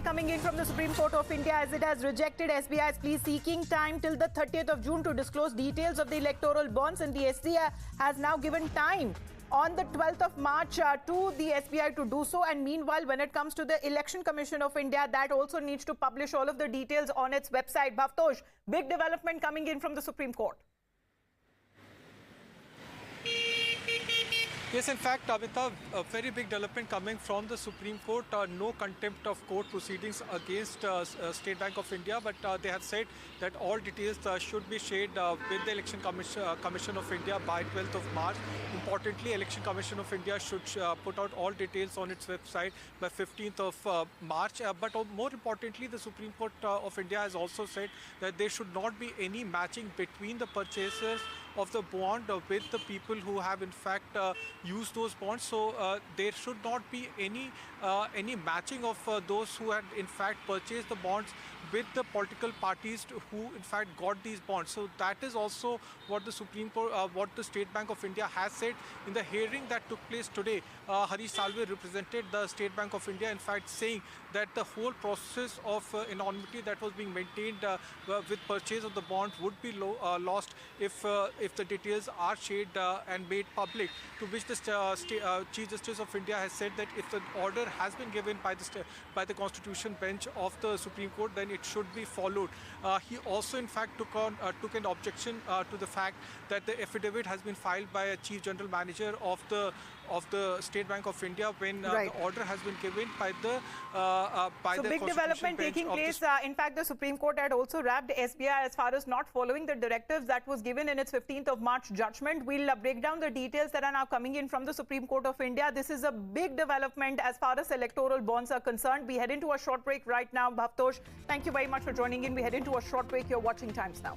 coming in from the Supreme Court of India as it has rejected SBI's plea seeking time till the 30th of June to disclose details of the electoral bonds, and the SCA has now given time on the 12th of March to the SBI to do so. And meanwhile, when it comes to the Election Commission of India, that also needs to publish all of the details on its website. Bhavtosh, big development coming in from the Supreme Court. Yes, in fact, Amitav, a very big development coming from the Supreme Court. No contempt of court proceedings against State Bank of India, but they have said that all details should be shared with the Election Commission of India by 12th of March. Importantly, Election Commission of India should put out all details on its website by 15th of March. But more importantly, the Supreme Court of India has also said that there should not be any matching between the purchasers of the bond with the people who have in fact used those bonds. So there should not be any matching of those who had in fact purchased the bonds with the political parties who in fact got these bonds. So that is also what the Supreme Court, what the State Bank of India has said in the hearing that took place today. Harish Salve represented the State Bank of India, in fact saying that the whole process of anonymity that was being maintained with purchase of the bonds would be lost if the details are shared and made public. To which the Chief Justice of India has said that if the order has been given by the Constitution Bench of the Supreme Court, then it should be followed. He also in fact took an objection to the fact that the affidavit has been filed by a Chief General Manager of the State Bank of India when the order has been given by the big development taking place. In fact, the Supreme Court had also wrapped SBI as far as not following the directives that was given in its 15th of March judgment. We'll break down the details that are now coming in from the Supreme Court of India. This is a big development as far as electoral bonds are concerned. We head into a short break right now. Bhavtosh, thank you very much for joining in. We head into a short break. You're watching Times Now.